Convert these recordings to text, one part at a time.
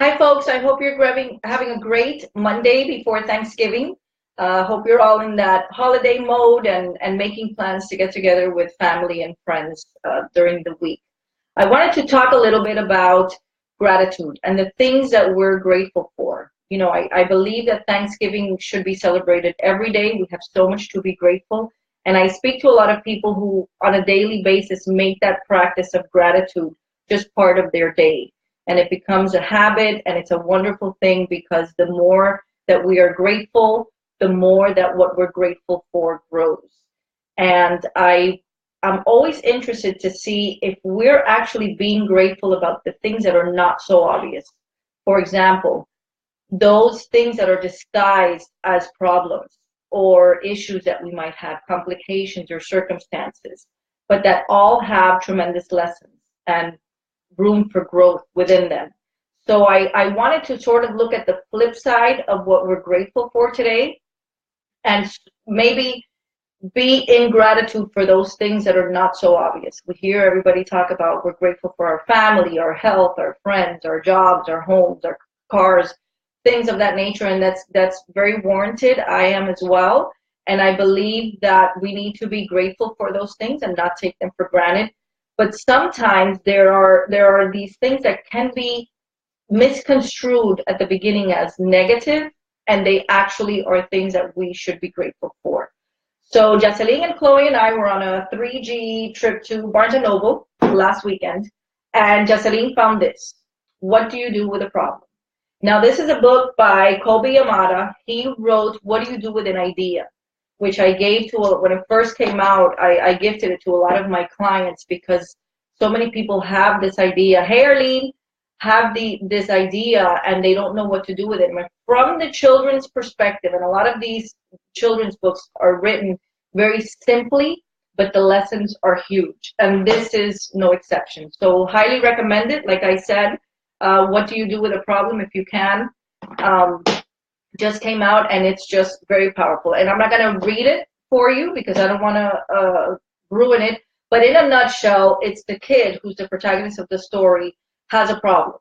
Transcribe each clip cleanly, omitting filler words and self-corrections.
Hi, folks. I hope you're having a great Monday before Thanksgiving. Hope you're all in that holiday mode and making plans to get together with family and friends during the week. I wanted to talk a little bit about gratitude and the things that we're grateful for. I believe that Thanksgiving should be celebrated every day. We have so much to be grateful. And I speak to a lot of people who, on a daily basis, make that practice of gratitude just part of their day, and it becomes a habit, and it's a wonderful thing because the more that we are grateful, the more that what we're grateful for grows. And I'm always interested to see if we're actually being grateful about the things that are not so obvious. For example, those things that are disguised as problems or issues that we might have, complications or circumstances, but that all have tremendous lessons and room for growth within them. So I wanted to sort of look at the flip side of what we're grateful for today, and maybe be in gratitude for those things that are not so obvious. We hear everybody talk about we're grateful for our family, our health, our friends, our jobs, our homes, our cars, things of that nature, and that's very warranted. I am as well, and I believe that we need to be grateful for those things and not take them for granted. But sometimes there are these things that can be misconstrued at the beginning as negative, and they actually are things that we should be grateful for. So Jocelyn and Chloe and I were on a 3G trip to Barnes& and Noble last weekend, and Jocelyn found this. What do you do with a problem? Now, this is a book by Kobe Yamada. He wrote What Do You Do with an Idea, which I gave to, when it first came out, I gifted it to a lot of my clients because so many people have this idea. Hey, Arlene, have this idea and they don't know what to do with it. And from the children's perspective, and a lot of these children's books are written very simply, but the lessons are huge. And this is no exception. So highly recommend it. Like I said, What Do You Do with a Problem, if you can. Just came out, and it's just very powerful. And I'm not going to read it for you because I don't want to ruin it. But in a nutshell, it's the kid who's the protagonist of the story has a problem.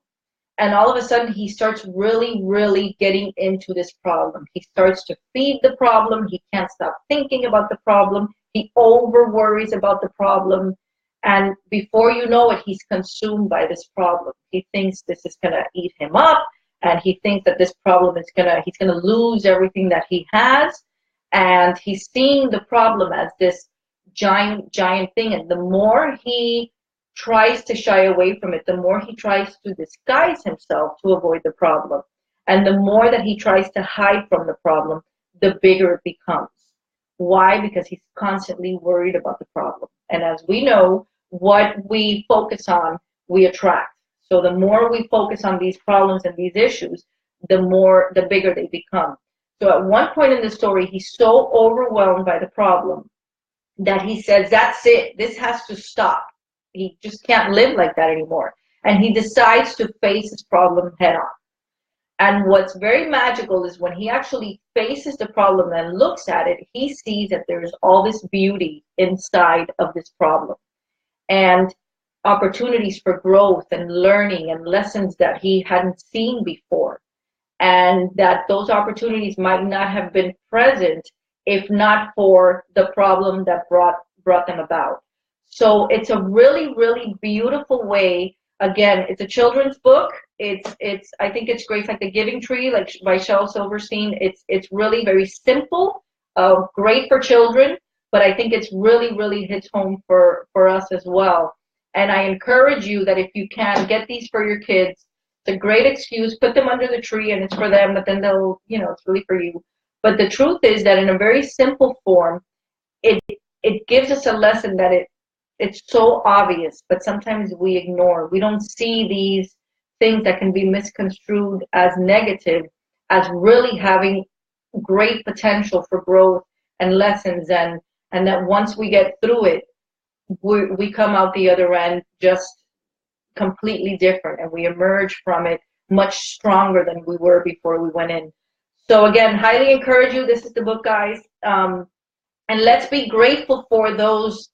And all of a sudden, he starts really, really getting into this problem. He starts to feed the problem. He can't stop thinking about the problem. He over worries about the problem. And before you know it, he's consumed by this problem. He thinks this is going to eat him up. And he thinks that this problem is he's gonna lose everything that he has. And he's seeing the problem as this giant, giant thing. And the more he tries to shy away from it, the more he tries to disguise himself to avoid the problem. And the more that he tries to hide from the problem, the bigger it becomes. Why? Because he's constantly worried about the problem. And as we know, what we focus on, we attract. So the more we focus on these problems and these issues, the bigger they become. So at one point in the story, he's so overwhelmed by the problem that he says, that's it, this has to stop. He just can't live like that anymore. And he decides to face his problem head on. And what's very magical is when he actually faces the problem and looks at it, he sees that there's all this beauty inside of this problem. And opportunities for growth and learning and lessons that he hadn't seen before, and that those opportunities might not have been present if not for the problem that brought them about. So it's a really, really beautiful way. Again, it's a children's book. It's I think it's great. It's like The Giving Tree, like by Shel Silverstein. It's really very simple, great for children, but I think it's really, really hits home for us as well. And I encourage you that if you can, get these for your kids. It's a great excuse. Put them under the tree, and it's for them, but then they'll, it's really for you. But the truth is that in a very simple form, it gives us a lesson that it's so obvious, but sometimes we ignore. We don't see these things that can be misconstrued as negative as really having great potential for growth and lessons, and that once we get through it, we come out the other end just completely different, and we emerge from it much stronger than we were before we went in. So again, highly encourage you. This is the book, guys. And let's be grateful for those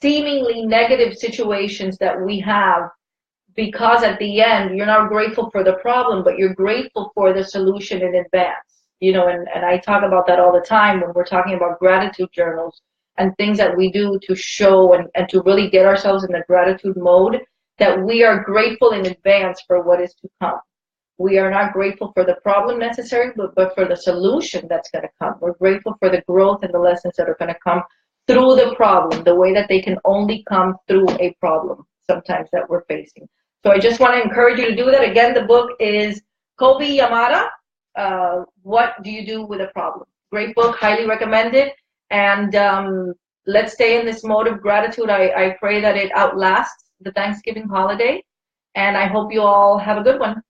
seemingly negative situations that we have, because at the end, you're not grateful for the problem, but you're grateful for the solution in advance. You know, and I talk about that all the time when we're talking about gratitude journals and things that we do to show and to really get ourselves in the gratitude mode, that we are grateful in advance for what is to come. We are not grateful for the problem necessarily, but for the solution that's going to come. We're grateful for the growth and the lessons that are going to come through the problem, the way that they can only come through a problem sometimes that we're facing. So I just want to encourage you to do that. Again, the book is Kobe Yamada, What Do You Do With a Problem? Great book, highly recommended. And let's stay in this mode of gratitude. I pray that it outlasts the Thanksgiving holiday. And I hope you all have a good one.